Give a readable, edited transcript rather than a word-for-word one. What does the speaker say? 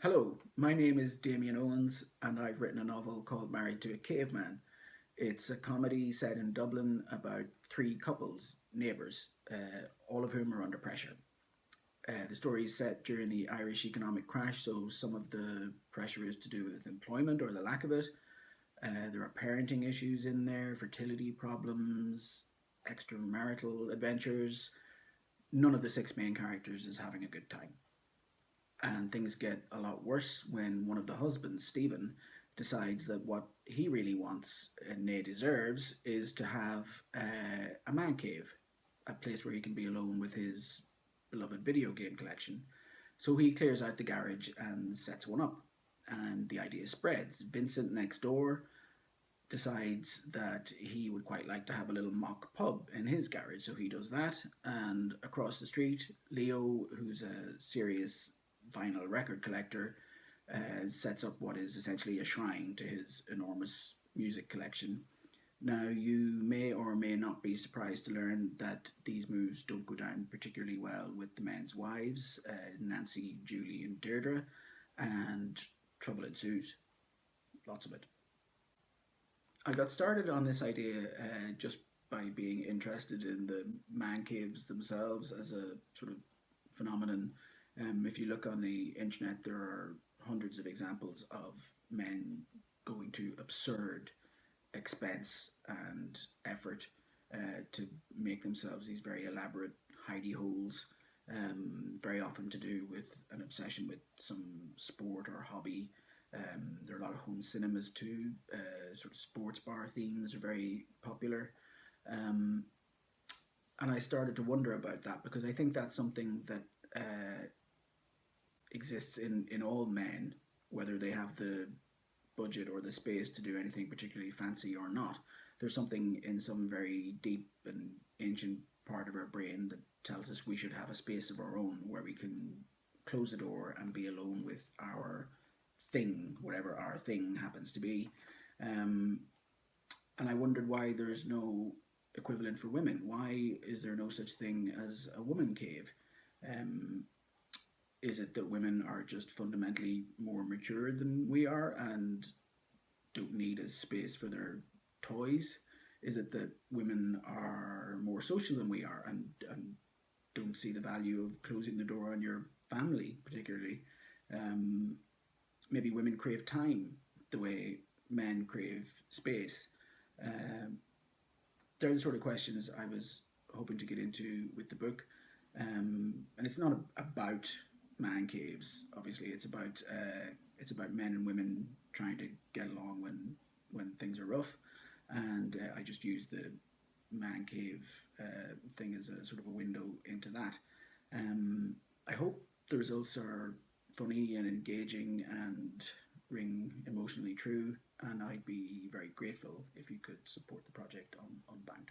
Hello, my name is Damien Owens, and I've written a novel called Married to a Caveman. It's a comedy set in Dublin about three couples, neighbours, all of whom are under pressure. The story is set during the Irish economic crash, so some of the pressure is to do with employment or the lack of it. There are parenting issues in there, fertility problems, extramarital adventures. None of the six main characters is having a good time. And things get a lot worse when one of the husbands, Stephen, decides that what he really wants and nay deserves is to have a man cave, a place where he can be alone with his beloved video game collection. So he clears out the garage and sets one up. And the idea spreads. Vincent next door decides that he would quite like to have a little mock pub in his garage, so he does that. And across the street, Leo, who's a serious vinyl record collector, sets up what is essentially a shrine to his enormous music collection. Now, you may or may not be surprised to learn that these moves don't go down particularly well with the men's wives, Nancy, Julie, and Deirdre, and trouble ensues. Lots of it. I got started on this idea just by being interested in the man caves themselves as a sort of phenomenon. If you look on the internet, there are hundreds of examples of men going to absurd expense and effort to make themselves these very elaborate hidey holes, very often to do with an obsession with some sport or hobby. There are a lot of home cinemas too. Sort of sports bar themes are very popular. Um, and I started to wonder about that because I think that's something that exists in all men, whether they have the budget or the space to do anything particularly fancy or not. There's something in some very deep and ancient part of our brain that tells us we should have a space of our own where we can close the door and be alone with our thing, whatever our thing happens to be. Um, and I wondered why there's no equivalent for women. Why is there no such thing as a woman cave? Um, is it that women are just fundamentally more mature than we are and don't need a space for their toys? Is it that women are more social than we are and don't see the value of closing the door on your family, particularly? Um, Maybe women crave time the way men crave space. Um, they're the sort of questions I was hoping to get into with the book. And it's not about man caves. Obviously, it's about men and women trying to get along when things are rough. And I just use the man cave thing as a sort of a window into that. I hope the results are funny and engaging and ring emotionally true, and I'd be very grateful if you could support the project on Unbound.